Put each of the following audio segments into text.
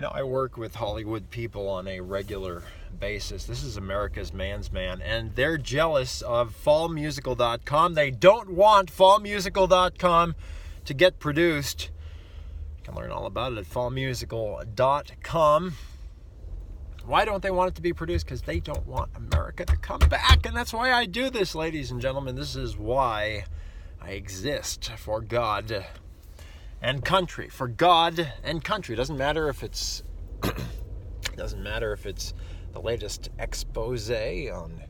I work with Hollywood people on a regular basis. This is America's Man's Man, and they're jealous of fallmusical.com. They don't want fallmusical.com to get produced. You can learn all about it at fallmusical.com. Why don't they want it to be produced? Because they don't want America to come back, and that's why I do this, ladies and gentlemen. This is why I exist, for God and country. For God and country. Doesn't matter if it's the latest expose on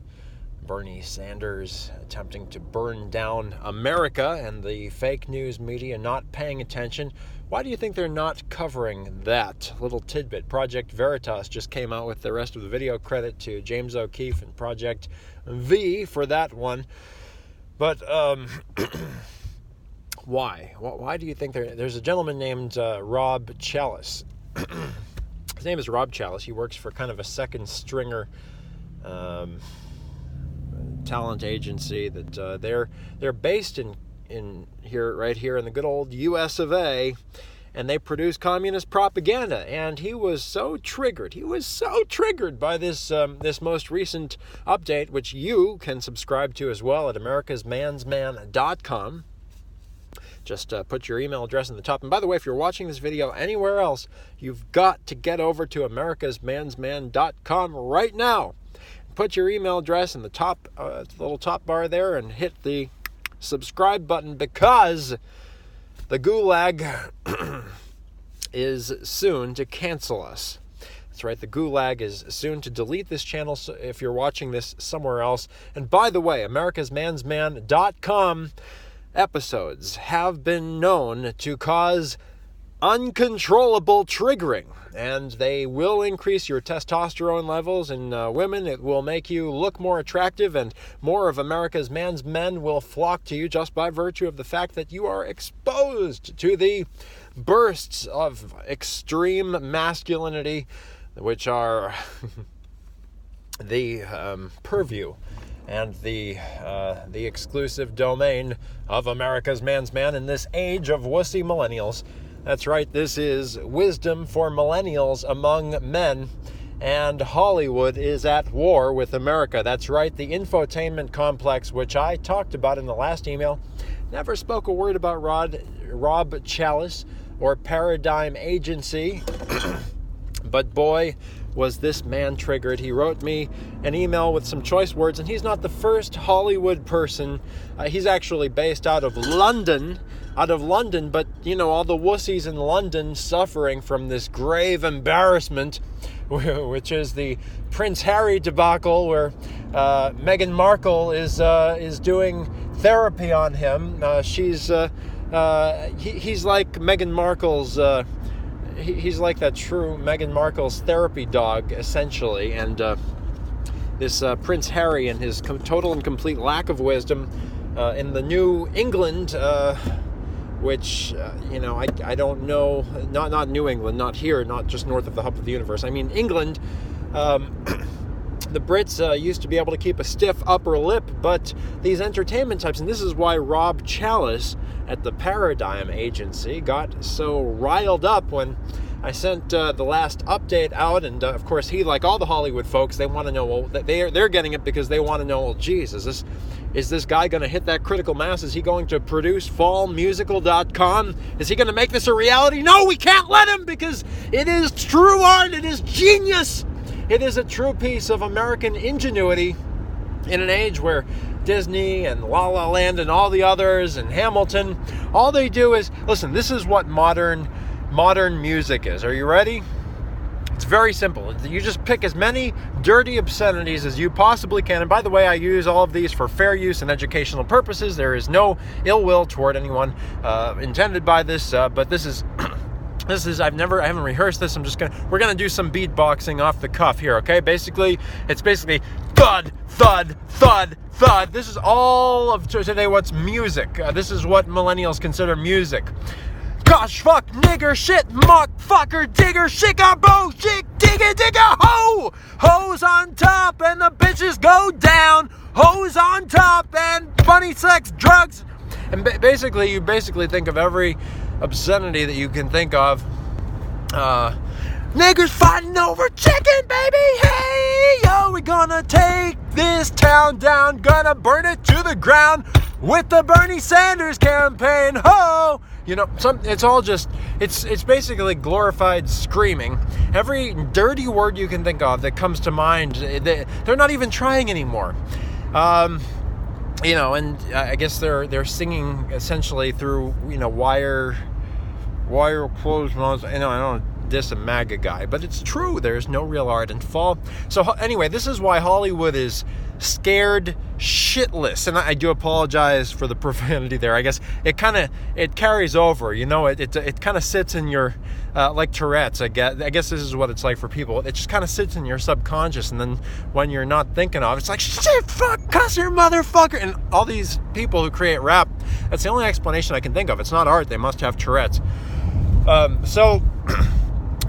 Bernie Sanders attempting to burn down America and the fake news media not paying attention. Why do you think they're not covering that little tidbit? Project Veritas just came out with the rest of the video. Credit to James O'Keefe and Project V for that one. But why? Why do you think there's a gentleman named Rob Chalice? His name is Rob Chalice. He works for kind of a second stringer talent agency that they're based in here, right here in the good old US of A, and they produce communist propaganda. And he was so triggered. He was so triggered by this most recent update, which you can subscribe to as well at americasmansman.com. Just put your email address in the top. And by the way, if you're watching this video anywhere else, you've got to get over to americasmansman.com right now. Put your email address in the top, the little top bar there, and hit the subscribe button, because the Gulag is soon to cancel us. That's right, the Gulag is soon to delete this channel if you're watching this somewhere else. And by the way, americasmansman.com episodes have been known to cause uncontrollable triggering, and they will increase your testosterone levels in women. It will make you look more attractive, and more of America's man's men will flock to you just by virtue of the fact that you are exposed to the bursts of extreme masculinity, which are the purview and the exclusive domain of America's man's man in this age of wussy millennials. That's right, this is wisdom for millennials among men, and Hollywood is at war with America. That's right, the infotainment complex, which I talked about in the last email. Never spoke a word about Rob Chalice or Paradigm Agency, but boy, was this man triggered. He wrote me an email with some choice words, and he's not the first Hollywood person. He's actually based out of London, but all the wussies in London suffering from this grave embarrassment, which is the Prince Harry debacle, where Meghan Markle is doing therapy on him. He's like Meghan Markle's he's like that true Meghan Markle's therapy dog, essentially. And this Prince Harry and his total and complete lack of wisdom in the New England, which, I don't know, not New England, not here, not just north of the hub of the universe. I mean, England, the Brits used to be able to keep a stiff upper lip, but these entertainment types, and this is why Rob Chalice at the Paradigm Agency got so riled up when I sent the last update out. And of course, he, like all the Hollywood folks, they want to know, well, they're getting it because they want to know, well, geez, is this guy going to hit that critical mass? Is he going to produce fallmusical.com? Is he going to make this a reality? No, we can't let him, because it is true art. It is genius. It is a true piece of American ingenuity in an age where Disney and La La Land and all the others and Hamilton, all they do is, listen, this is what modern music is. Are you ready? It's very simple. You just pick as many dirty obscenities as you possibly can. And by the way, I use all of these for fair use and educational purposes. There is no ill will toward anyone intended by this, but this is I haven't rehearsed this. We're gonna do some beatboxing off the cuff here, okay? It's basically thud, thud, thud, thud. This is all of today what's music. This is what millennials consider music. Gosh, fuck, nigger, shit, muck, fucker, digger, shikabo, chick, digga, digga, ho! Hoes on top and the bitches go down. Hoes on top and funny sex, drugs. And you basically think of every obscenity that you can think of Niggers fighting over chicken, baby. Hey, yo, we're gonna take this town down, gonna burn it to the ground with the Bernie Sanders campaign. Ho! You know, it's all just, it's basically glorified screaming. Every dirty word you can think of that comes to mind, they're not even trying anymore. You know, and I guess they're singing essentially through, you know, wire closed mouths. I don't diss a MAGA guy, but it's true. There's no real art in fall. So anyway, this is why Hollywood is scared shitless, and I do apologize for the profanity there. I guess it carries over, you know. It kind of sits in your like Tourette's. I guess this is what it's like for people. It just kind of sits in your subconscious, and then when you're not thinking of it, it's like, shit, fuck, cusser, motherfucker. And all these people who create rap, that's the only explanation I can think of. It's not art. They must have Tourette's.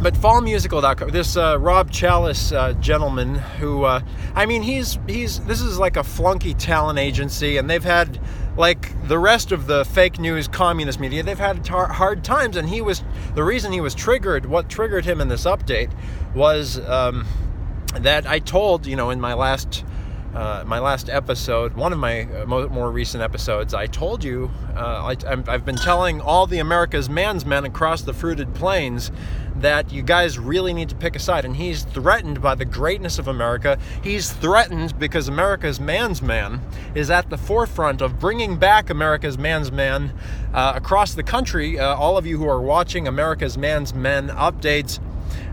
But fallmusical.com, this Rob Chalice gentleman who, this is like a flunky talent agency, and they've had, like the rest of the fake news communist media, they've had hard times, and the reason he was triggered, what triggered him in this update was that I told, you know, in my last episode, one of my more recent episodes, I told you, I've been telling all the America's man's men across the fruited plains that you guys really need to pick a side. And he's threatened by the greatness of America. He's threatened because America's man's man is at the forefront of bringing back America's man's man across the country. All of you who are watching America's man's men updates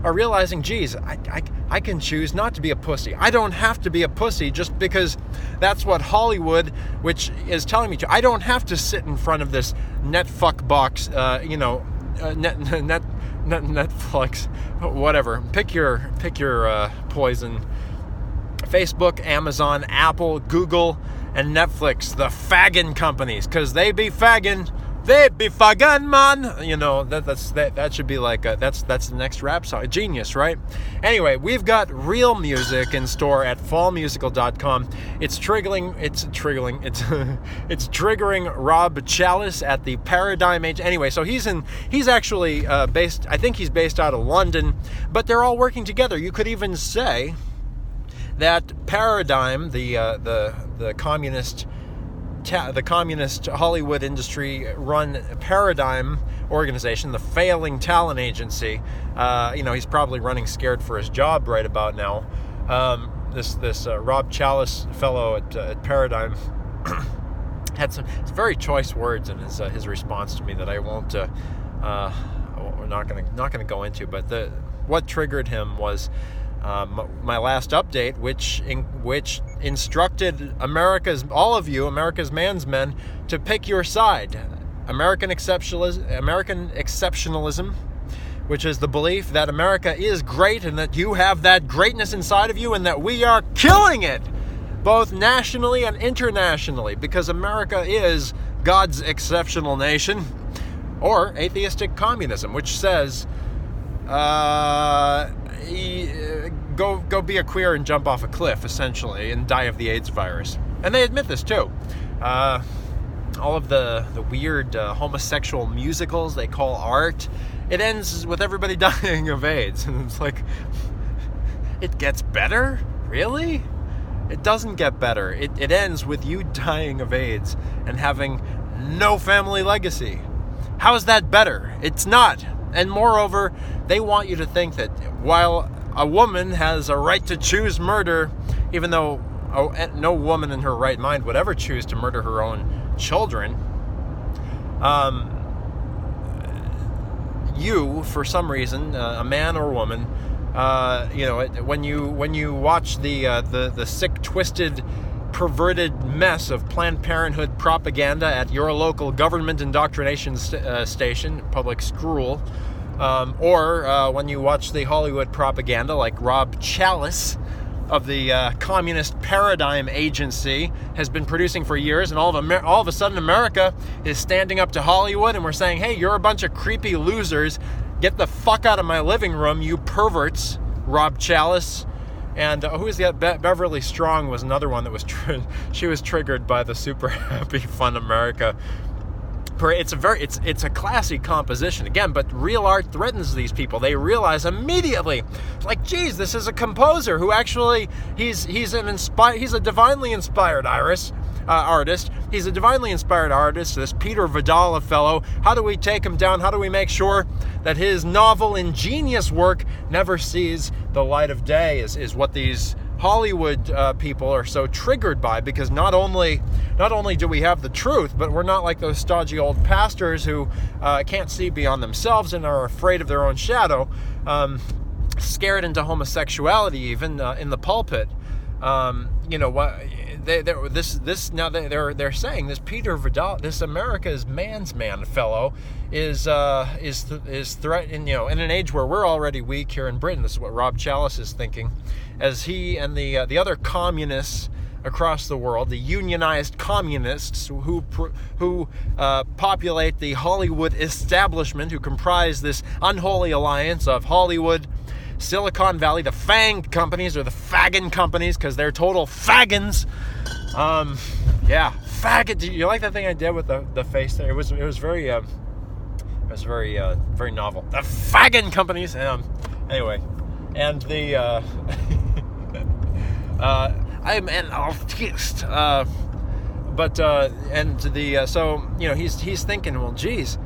are realizing, geez, I can choose not to be a pussy. I don't have to be a pussy just because that's what Hollywood, which is telling me to. I don't have to sit in front of this Netfuck box, Netflix, whatever. Pick your poison. Facebook, Amazon, Apple, Google, and Netflix, the faggin' companies, because they be faggin'. They be faggin', man. You know, that should be like that's the next rap song. Genius, right? Anyway, we've got real music in store at fallmusical.com. It's triggering Rob Chalice at the Paradigm Age. Anyway, so he's actually based, I think he's based out of London, but they're all working together. You could even say that Paradigm, the communist Hollywood industry run Paradigm organization, the failing talent agency, he's probably running scared for his job right about now. This Rob Chalice fellow at Paradigm had some very choice words in his response to me that I won't we're not gonna go into. But what triggered him was my last update, which instructed all of you, America's man's men, to pick your side. American exceptionalism, which is the belief that America is great and that you have that greatness inside of you and that we are killing it, both nationally and internationally, because America is God's exceptional nation. Or atheistic communism, which says, go be a queer and jump off a cliff, essentially, and die of the AIDS virus. And they admit this too. All of the weird homosexual musicals they call art, it ends with everybody dying of AIDS. And it's like, it gets better? Really? It doesn't get better. It ends with you dying of AIDS and having no family legacy. How is that better? It's not. And moreover, they want you to think that while a woman has a right to choose murder, even though no woman in her right mind would ever choose to murder her own children, you, for some reason, a man or woman, when you watch the sick, twisted, perverted mess of Planned Parenthood propaganda at your local government indoctrination station, public school, or when you watch the Hollywood propaganda like Rob Chalice of the Communist Paradigm Agency has been producing for years, and all of a sudden America is standing up to Hollywood and we're saying, hey, you're a bunch of creepy losers, get the fuck out of my living room, you perverts. Rob Chalice. And who is that? Beverly Strong was another one that was she was triggered by the Super Happy Fun America it's a classy composition again, but real art threatens these people. They realize immediately, like, geez, this is a composer who actually he's a divinely inspired artist. He's a divinely inspired artist, this Peter Vidal fellow. How do we take him down? How do we make sure that his novel, ingenious work never sees the light of day? Is what these Hollywood people are so triggered by, because not only do we have the truth, but we're not like those stodgy old pastors who can't see beyond themselves and are afraid of their own shadow, scared into homosexuality even in the pulpit. What they're saying this Peter Vidal, this America's man's man fellow, is threatened. In an age where we're already weak here in Britain. This is what Rob Chalice is thinking, as he and the other communists across the world, the unionized communists who populate the Hollywood establishment, who comprise this unholy alliance of Hollywood, Silicon Valley, the FANG companies, or the faggin companies, because they're total faggins. Faggot. Do you like that thing I did with the face there? It was very very novel. The faggin companies. Anyway, and the I'm an artist. He's thinking, well, geez.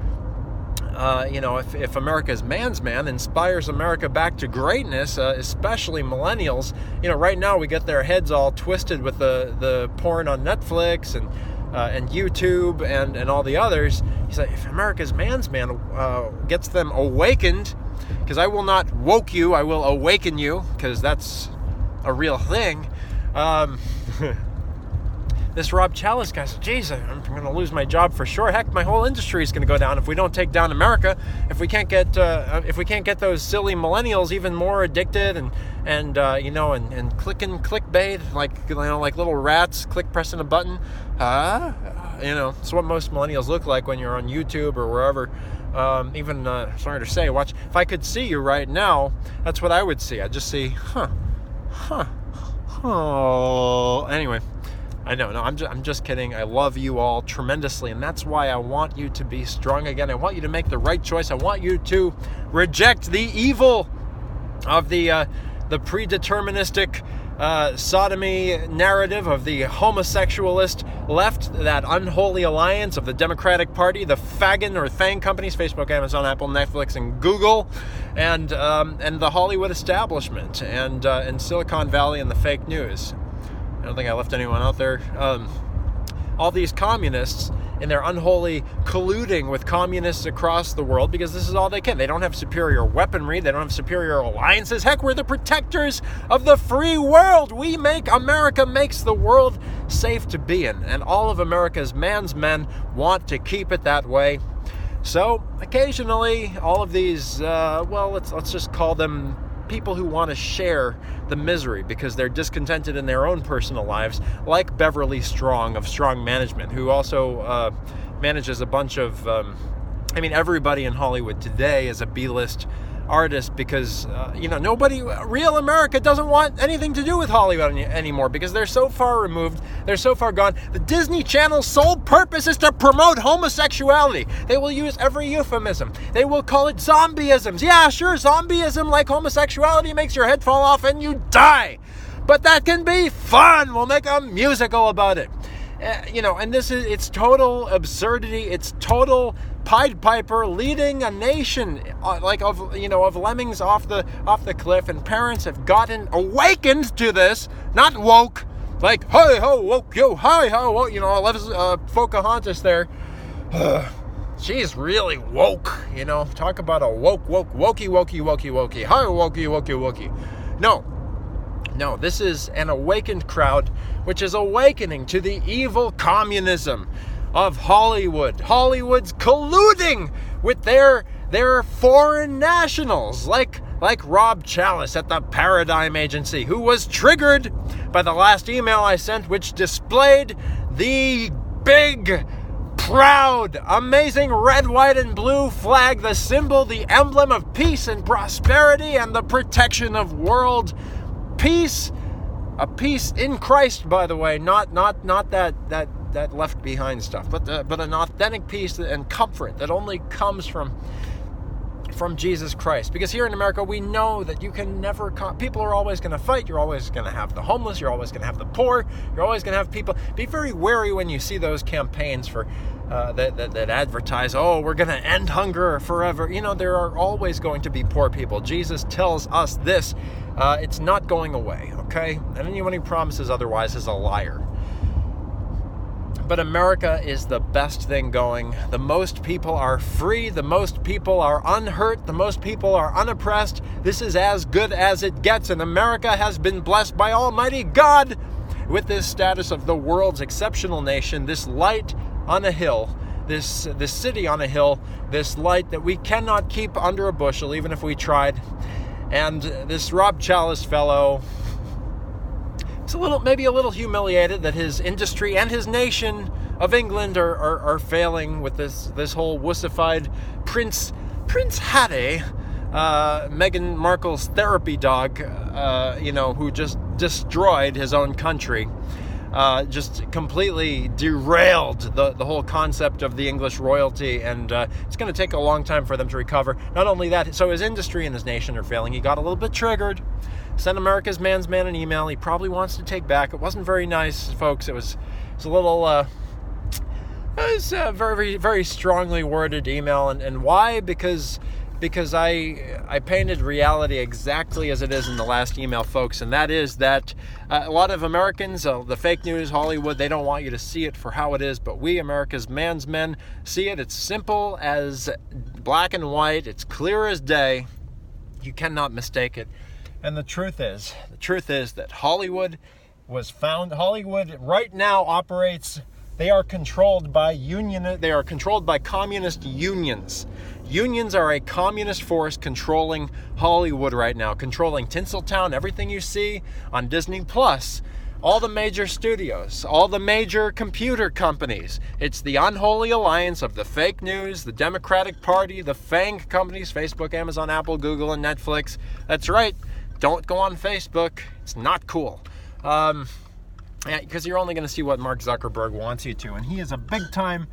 If America's man's man inspires America back to greatness, especially millennials, right now we get their heads all twisted with the porn on Netflix and YouTube and all the others. He's like, if America's man's man gets them awakened, because I will not woke you, I will awaken you, because that's a real thing. This Rob Chalice guy said, geez, I'm going to lose my job for sure. Heck, my whole industry is going to go down if we don't take down America. If we can't get those silly millennials even more addicted and clicking clickbait like little rats pressing a button. It's what most millennials look like when you're on YouTube or wherever. Sorry to say, watch. If I could see you right now, that's what I would see. I'd just see, Anyway. I know. No, I'm just kidding. I love you all tremendously, and that's why I want you to be strong again. I want you to make the right choice. I want you to reject the evil of the predeterministic sodomy narrative of the homosexualist left, that unholy alliance of the Democratic Party, the faggin or FANG companies, Facebook, Amazon, Apple, Netflix, and Google, and the Hollywood establishment, and Silicon Valley and the fake news. I don't think I left anyone out there. All these communists in their unholy colluding with communists across the world, because this is all they can. They don't have superior weaponry. They don't have superior alliances. Heck, we're the protectors of the free world. America makes the world safe to be in. And all of America's man's men want to keep it that way. So occasionally all of these, let's just call them people who want to share the misery because they're discontented in their own personal lives, like Beverly Strong of Strong Management, who also manages a bunch of, everybody in Hollywood today is a B-list artist, because real America doesn't want anything to do with Hollywood anymore, because they're so far removed, they're so far gone. The Disney Channel's sole purpose is to promote homosexuality. They will use every euphemism. They will call it zombieisms. Yeah, sure, zombieism, like homosexuality, makes your head fall off and you die, but that can be fun. We'll make a musical about it. And it's total absurdity. It's total Pied Piper leading a nation of lemmings off the cliff, and parents have gotten awakened to this, not woke, like hey ho woke yo hi ho woke, Pocahontas there. She's really woke, talk about a wokey hi wokey. No, this is an awakened crowd, which is awakening to the evil communism of Hollywood. Hollywood's colluding with their foreign nationals, like Rob Chalice at the Paradigm Agency, who was triggered by the last email I sent, which displayed the big, proud, amazing red, white, and blue flag, the symbol, the emblem of peace and prosperity and the protection of world peace. A peace in Christ, by the way, not that that left behind stuff, but an authentic peace and comfort that only comes from Jesus Christ. Because here in America, we know that you can never, people are always going to fight. You're always going to have the homeless. You're always going to have the poor. You're always going to have people. Be very wary when you see those campaigns for that advertise, oh, we're going to end hunger forever. There are always going to be poor people. Jesus tells us this. It's not going away, okay? And anyone who promises otherwise is a liar. But America is the best thing going. The most people are free. The most people are unhurt. The most people are unoppressed. This is as good as it gets. And America has been blessed by Almighty God with this status of the world's exceptional nation, this light on a hill, this city on a hill, this light that we cannot keep under a bushel, even if we tried. And this Rob Chalice fellow, it's maybe a little humiliated that his industry and his nation of England are failing with this whole wussified Prince Harry, Meghan Markle's therapy dog, who just destroyed his own country, just completely derailed the whole concept of the English royalty, and it's going to take a long time for them to recover. Not only that, so his industry and his nation are failing. He got a little bit triggered. Sent America's man's man an email he probably wants to take back. It wasn't very nice, folks. It was a little, it was a very, very strongly worded email. And why? Because I painted reality exactly as it is in the last email, folks. And that is that a lot of Americans, the fake news, Hollywood, they don't want you to see it for how it is. But we, America's man's men, see it. It's simple as black and white. It's clear as day. You cannot mistake it. And the truth is that Hollywood right now operates, they are controlled by communist unions. Unions are a communist force controlling Hollywood right now, controlling Tinseltown, everything you see on Disney Plus, all the major studios, all the major computer companies. It's the unholy alliance of the fake news, the Democratic Party, the FANG companies, Facebook, Amazon, Apple, Google, and Netflix. That's right. Don't go on Facebook. It's not cool. Because you're only going to see what Mark Zuckerberg wants you to. And he is a big time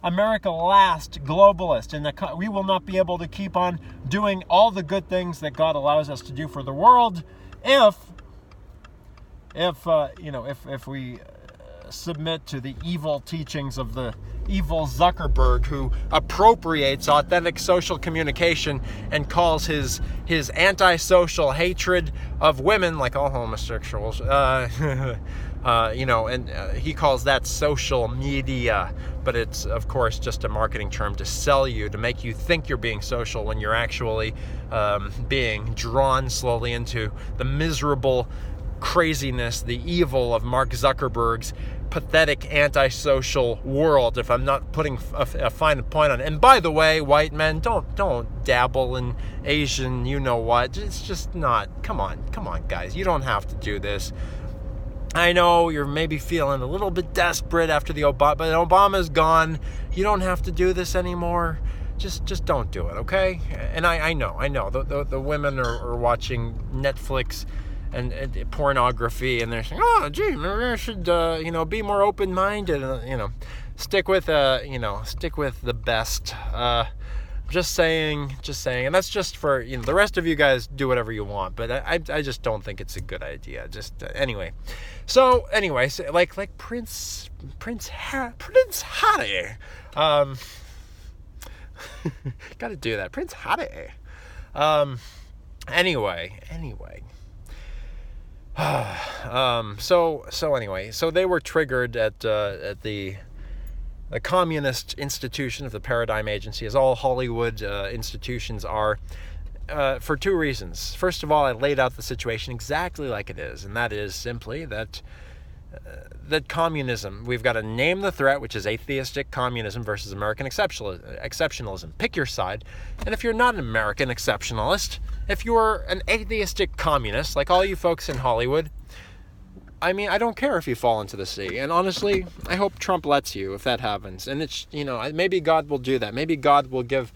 America last globalist. And we will not be able to keep on doing all the good things that God allows us to do for the world if we submit to the evil teachings of the evil Zuckerberg, who appropriates authentic social communication and calls his antisocial hatred of women, like all homosexuals, he calls that social media. But it's, of course, just a marketing term to sell you, to make you think you're being social when you're actually being drawn slowly into the miserable craziness, the evil of Mark Zuckerberg's pathetic antisocial world, if I'm not putting a fine point on it. And by the way, white men, don't dabble in Asian, you know what. It's just not, come on guys, you don't have to do this. I know you're maybe feeling a little bit desperate after but Obama's gone. You don't have to do this anymore. Just don't do it, okay? And I know the women are watching Netflix and pornography, and they're saying, oh, gee, maybe I should, be more open-minded, stick with the best. Just saying, and that's just for, the rest of you guys do whatever you want, but I just don't think it's a good idea. Anyway, like Prince Harry, gotta do that, Prince Harry. Anyway. So they were triggered at the communist institution of the Paradigm Agency, as all Hollywood institutions are, for two reasons. First of all, I laid out the situation exactly like it is, and that is simply that communism, we've got to name the threat, which is atheistic communism versus American exceptionalism. Pick your side. And if you're not an American exceptionalist, if you're an atheistic communist, like all you folks in Hollywood, I don't care if you fall into the sea. And honestly, I hope Trump lets you if that happens. And it's, maybe God will do that. Maybe God will give,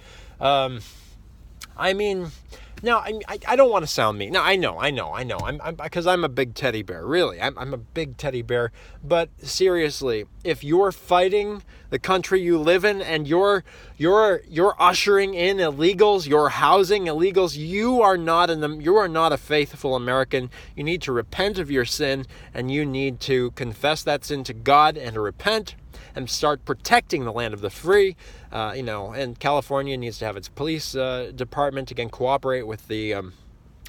Now, I don't want to sound mean. No, I know. I'm because I'm a big teddy bear. Really, I'm a big teddy bear. But seriously, if you're fighting the country you live in and you're ushering in illegals, you're housing illegals, you are not a faithful American. You need to repent of your sin, and you need to confess that sin to God and to repent and start protecting the land of the free. And California needs to have its police department, again, cooperate with the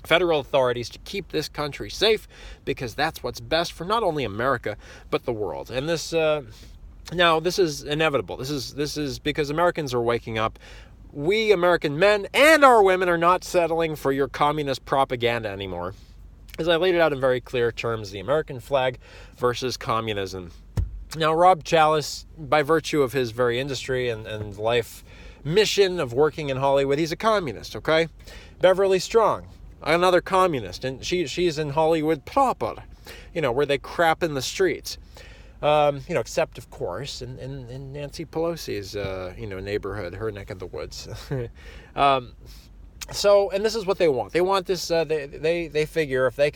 federal authorities to keep this country safe, because that's what's best for not only America, but the world. And this is inevitable. This is because Americans are waking up. We American men and our women are not settling for your communist propaganda anymore. As I laid it out in very clear terms, the American flag versus communism. Now, Rob Chalice, by virtue of his very industry and life mission of working in Hollywood, he's a communist, okay? Beverly Strong, another communist, and she's in Hollywood proper, where they crap in the streets. Except, of course, in Nancy Pelosi's, neighborhood, her neck of the woods. And this is what they want. They want this. They figure if they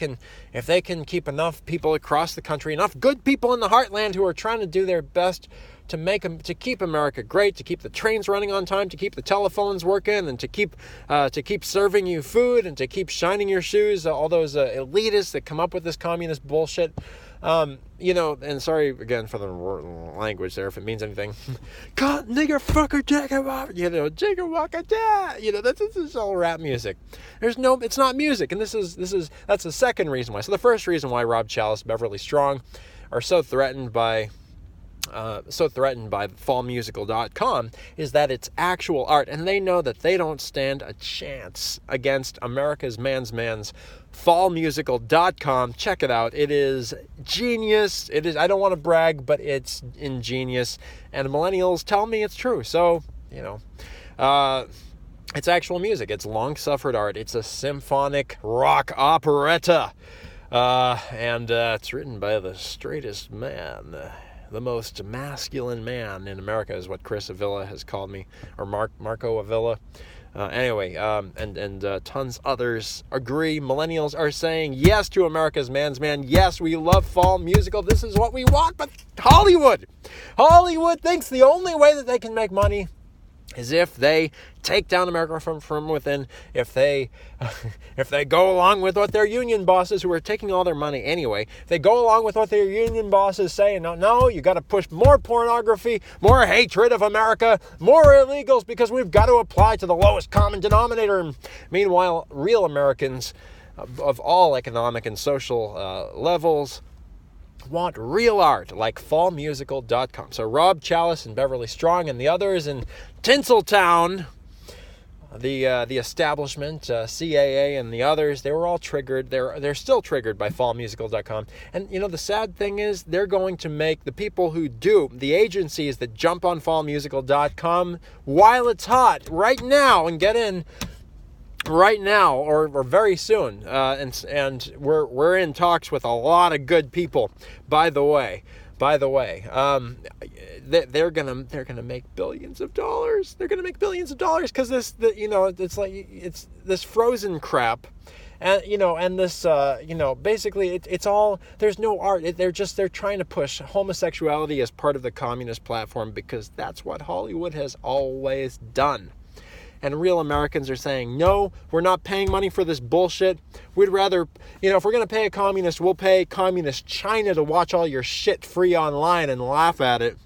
can keep enough people across the country, enough good people in the heartland who are trying to do their best to keep America great, to keep the trains running on time, to keep the telephones working, and to keep serving you food, and to keep shining your shoes. All those elitists that come up with this communist bullshit. And sorry again for the language there, if it means anything. God, nigger, fucker, jacker, jigger, walker, dad. That's all rap music. It's not music, and that's the second reason why. So the first reason why Rob Chalice, Beverly Strong are so threatened by fallmusical.com is that it's actual art, and they know that they don't stand a chance against America's man's fallmusical.com. Check it out. It is genius. It is, I don't want to brag, but it's ingenious, and millennials tell me it's true. So, it's actual music. It's long-suffered art. It's a symphonic rock operetta, and it's written by the straightest man. The most masculine man in America is what Chris Avila has called me, or Marco Avila. And tons others agree. Millennials are saying yes to America's man's man. Yes, we love fall musical. This is what we want. But Hollywood thinks the only way that they can make money is if they take down America from within, if they go along with what their union bosses, who are taking all their money anyway, if they go along with what their union bosses say, and no, you got to push more pornography, more hatred of America, more illegals, because we've got to apply to the lowest common denominator. And meanwhile, real Americans of all economic and social levels want real art, like fallmusical.com. So Rob Chalice and Beverly Strong and the others in Tinseltown, the establishment, CAA and the others, they were all triggered. They're still triggered by fallmusical.com. And the sad thing is, they're going to make the people who do, the agencies that jump on fallmusical.com while it's hot right now and get in right now or very soon, and we're in talks with a lot of good people. By the way, they're gonna make billions of dollars. They're gonna make billions of dollars because it's this Frozen crap, and this basically it's all, there's no art. They're trying to push homosexuality as part of the communist platform because that's what Hollywood has always done. And real Americans are saying, no, we're not paying money for this bullshit. We'd rather, if we're going to pay a communist, we'll pay communist China to watch all your shit free online and laugh at it,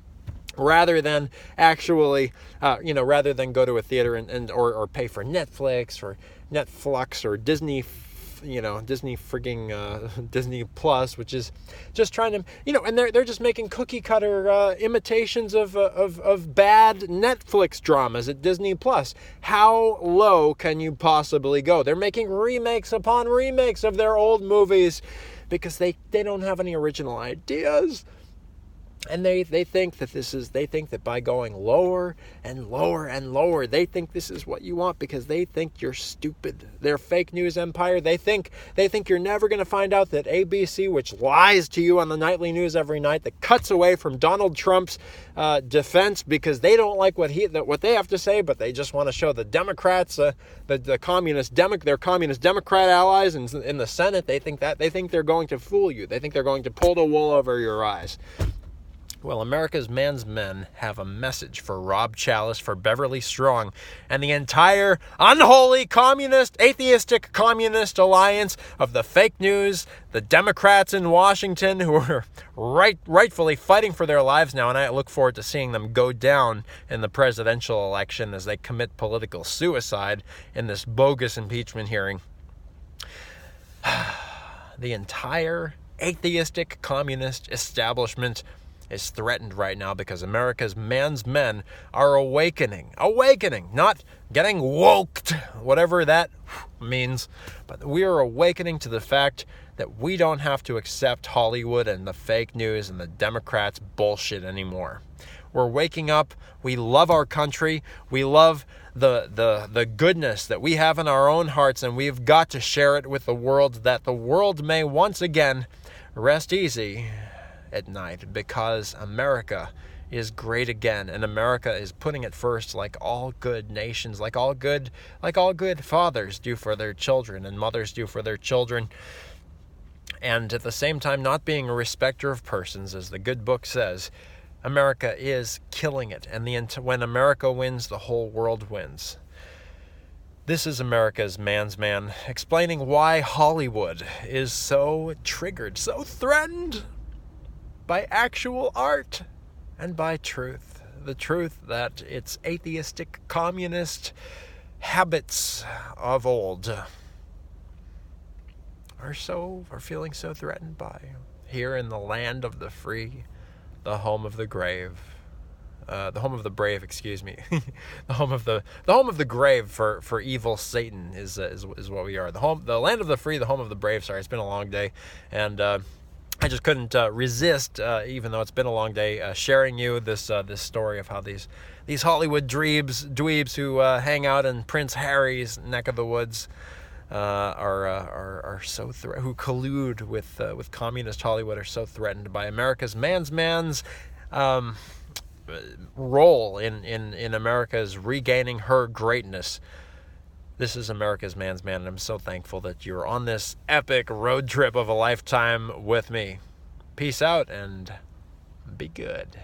rather than actually, rather than go to a theater or pay for Netflix or Disney, Disney frigging Disney Plus, which is just trying to, and they're just making cookie cutter imitations of bad Netflix dramas at Disney Plus. How low can you possibly go? They're making remakes upon remakes of their old movies because they don't have any original ideas. And they think that they think that by going lower and lower and lower, they think this is what you want because they think you're stupid. Their fake news empire, they think you're never going to find out that ABC, which lies to you on the nightly news every night, that cuts away from Donald Trump's defense because they don't like what they have to say, but they just want to show the Democrats, their communist Democrat allies in the Senate, they think they're going to fool you. They think they're going to pull the wool over your eyes. Well, America's man's men have a message for Rob Chalice, for Beverly Strong, and the entire unholy atheistic communist alliance of the fake news, the Democrats in Washington who are rightfully fighting for their lives now, and I look forward to seeing them go down in the presidential election as they commit political suicide in this bogus impeachment hearing. The entire atheistic communist establishment is threatened right now because America's man's men are awakening, not getting woked, whatever that means, but we are awakening to the fact that we don't have to accept Hollywood and the fake news and the Democrats' bullshit anymore. We're waking up. We love our country. We love the goodness that we have in our own hearts, and we've got to share it with the world, that the world may once again rest easy at night, because America is great again, and America is putting it first, like all good nations, like all good fathers do for their children and mothers do for their children, and at the same time not being a respecter of persons, as the good book says. America is killing it, and when America wins, the whole world wins. This is America's man's man, explaining why Hollywood is so triggered, so threatened by actual art and by truth. The truth that its atheistic communist habits of old are feeling so threatened by. Here in the land of the free, the home of the grave, the home of the brave, excuse me, the home of the grave for evil Satan is what we are. The land of the free, the home of the brave. Sorry, it's been a long day, and I just couldn't resist, even though it's been a long day, sharing you this story of how these Hollywood dweebs who hang out in Prince Harry's neck of the woods are so who collude with communist Hollywood, are so threatened by America's man's role in America's regaining her greatness. This is America's man's man, and I'm so thankful that you're on this epic road trip of a lifetime with me. Peace out and be good.